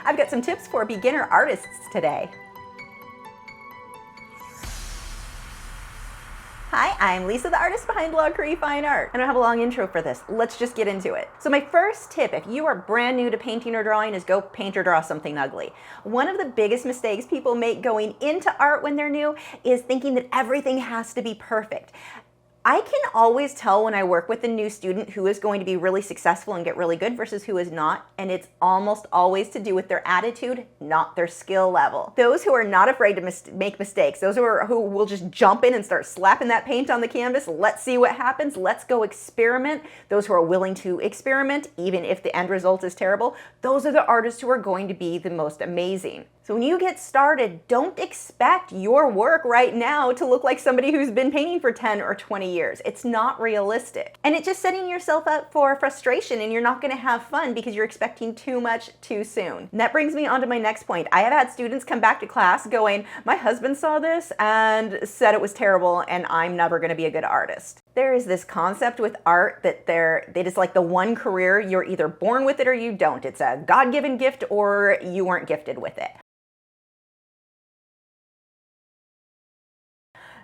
I've got some tips for beginner artists today. Hi, I'm Lisa, the artist behind Lachri Fine Art. I don't have a long intro for this. Let's just get into it. So my first tip, if you are brand new to painting or drawing, is go paint or draw something ugly. One of the biggest mistakes people make going into art when they're new is thinking that everything has to be perfect. I can always tell when I work with a new student who is going to be really successful and get really good versus who is not, and it's almost always to do with their attitude, not their skill level. Those who are not afraid to make mistakes, those who will just jump in and start slapping that paint on the canvas, let's see what happens, let's go experiment. Those who are willing to experiment, even if the end result is terrible, those are the artists who are going to be the most amazing. So when you get started, don't expect your work right now to look like somebody who's been painting for 10 or 20 years. It's not realistic. And it's just setting yourself up for frustration, and you're not gonna have fun because you're expecting too much too soon. And that brings me on to my next point. I have had students come back to class going, my husband saw this and said it was terrible and I'm never gonna be a good artist. There is this concept with art that it is like the one career, you're either born with it or you don't. It's a God-given gift or you weren't gifted with it.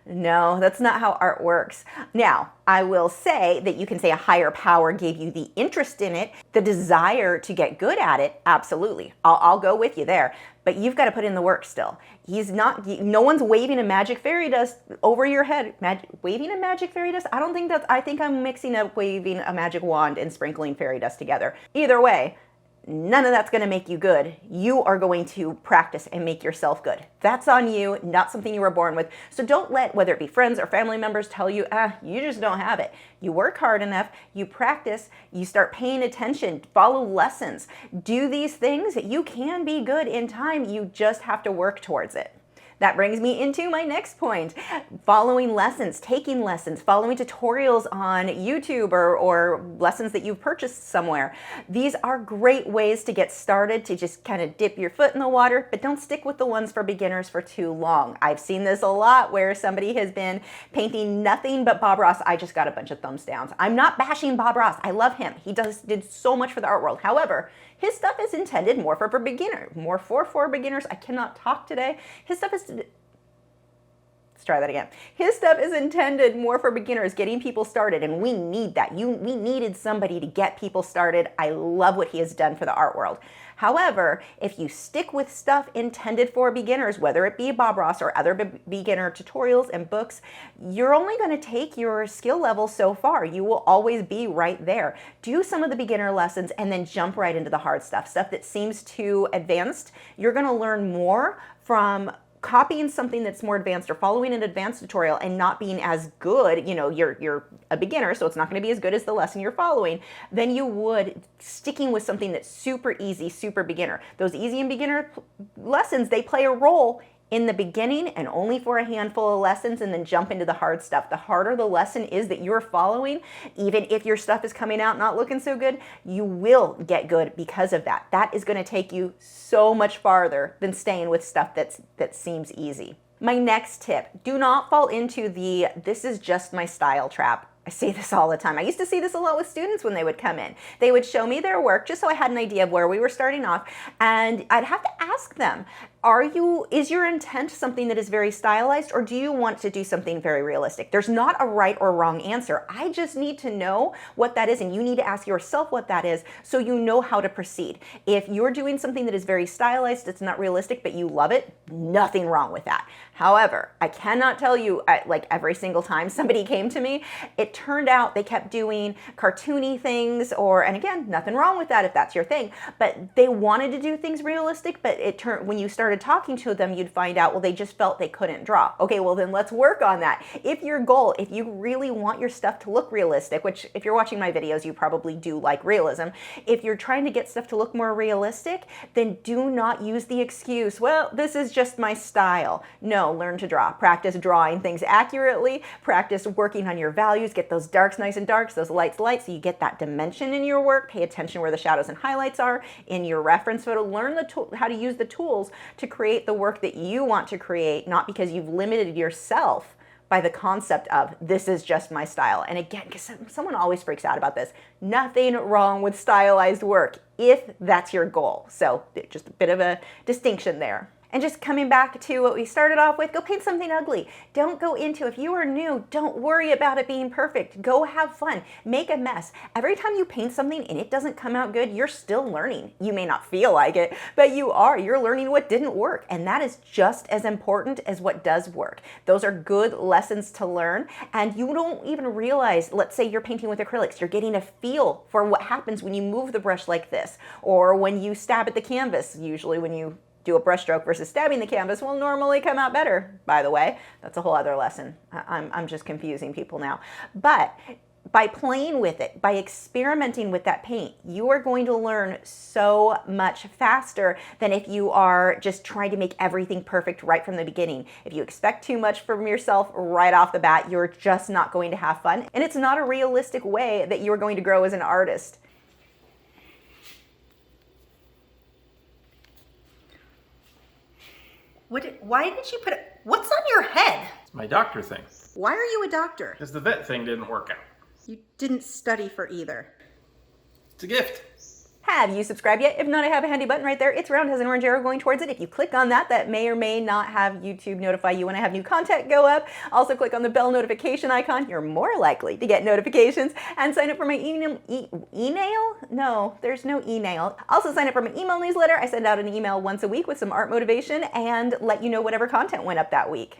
No, that's not how art works. Now, I will say that you can say a higher power gave you the interest in it, the desire to get good at it, absolutely. I'll go with you there. But you've got to put in the work still. No one's waving a magic fairy dust over your head. Waving a magic fairy dust? I think I'm mixing up waving a magic wand and sprinkling fairy dust together. Either way, none of that's going to make you good. You are going to practice and make yourself good. That's on you, not something you were born with. So don't let, whether it be friends or family members, tell you, you just don't have it. You work hard enough, you practice, you start paying attention, follow lessons, do these things. You can be good in time. You just have to work towards it. That brings me into my next point. Following lessons, taking lessons, following tutorials on YouTube or lessons that you've purchased somewhere. These are great ways to get started, to just kind of dip your foot in the water, but don't stick with the ones for beginners for too long. I've seen this a lot where somebody has been painting nothing but Bob Ross. I just got a bunch of thumbs downs. I'm not bashing Bob Ross. I love him. He did so much for the art world. However, his stuff is intended more for beginners. I cannot talk today. His stuff is, let's try that again. His stuff is intended more for beginners, getting people started, and we need that. We needed somebody to get people started. I love what he has done for the art world. However, if you stick with stuff intended for beginners, whether it be Bob Ross or other beginner tutorials and books, you're only going to take your skill level so far. You will always be right there. Do some of the beginner lessons and then jump right into the hard stuff that seems too advanced. You're going to learn more from copying something that's more advanced or following an advanced tutorial and not being as good, you're a beginner, so it's not going to be as good as the lesson you're following, than you would sticking with something that's super easy, super beginner. Those easy and beginner lessons, they play a role in the beginning and only for a handful of lessons, and then jump into the hard stuff. The harder the lesson is that you're following, even if your stuff is coming out not looking so good, you will get good because of that. That is going to take you so much farther than staying with stuff that seems easy. My next tip, do not fall into the "this is just my style" trap. I see this all the time. I used to see this a lot with students when they would come in. They would show me their work just so I had an idea of where we were starting off, and I'd have to ask them, is your intent something that is very stylized, or do you want to do something very realistic? There's not a right or wrong answer. I just need to know what that is, and you need to ask yourself what that is so you know how to proceed. If you're doing something that is very stylized, it's not realistic, but you love it, nothing wrong with that. However, I cannot tell you, like every single time somebody came to me, it turned out they kept doing cartoony things, and again, nothing wrong with that if that's your thing, but they wanted to do things realistic, but when you started talking to them, you'd find out, well, they just felt they couldn't draw. Okay, well then let's work on that. If you really want your stuff to look realistic, which if you're watching my videos, you probably do like realism. If you're trying to get stuff to look more realistic, then do not use the excuse, well, this is just my style. No, learn to draw. Practice drawing things accurately. Practice working on your values. Get those darks nice and darks, those lights light, so you get that dimension in your work. Pay attention where the shadows and highlights are in your reference photo. Learn how to use the tools to create the work that you want to create, not because you've limited yourself by the concept of this is just my style. And again, because someone always freaks out about this, nothing wrong with stylized work. if that's your goal. So just a bit of a distinction there. And just coming back to what we started off with, go paint something ugly. Don't go into, if you are new, don't worry about it being perfect. Go have fun, make a mess. Every time you paint something and it doesn't come out good, you're still learning. You may not feel like it, but you're learning what didn't work. And that is just as important as what does work. Those are good lessons to learn. And you don't even realize, let's say you're painting with acrylics, you're getting a feel for what happens when you move the brush like this, or when you stab at the canvas. Usually when you do a brush stroke versus stabbing the canvas will normally come out better, by the way. That's a whole other lesson. I'm just confusing people now. But by playing with it, by experimenting with that paint, you are going to learn so much faster than if you are just trying to make everything perfect right from the beginning. If you expect too much from yourself right off the bat, you're just not going to have fun. And it's not a realistic way that you're going to grow as an artist. Why did you put it? What's on your head? It's my doctor thing. Why are you a doctor? Because the vet thing didn't work out. You didn't study for either. It's a gift. Have you subscribed yet? If not, I have a handy button right there. It's round, has an orange arrow going towards it. If you click on that, that may or may not have YouTube notify you when I have new content go up. Also click on the bell notification icon. You're more likely to get notifications, and sign up for my email? No, there's no email. Also sign up for my email newsletter. I send out an email once a week with some art motivation and let you know whatever content went up that week.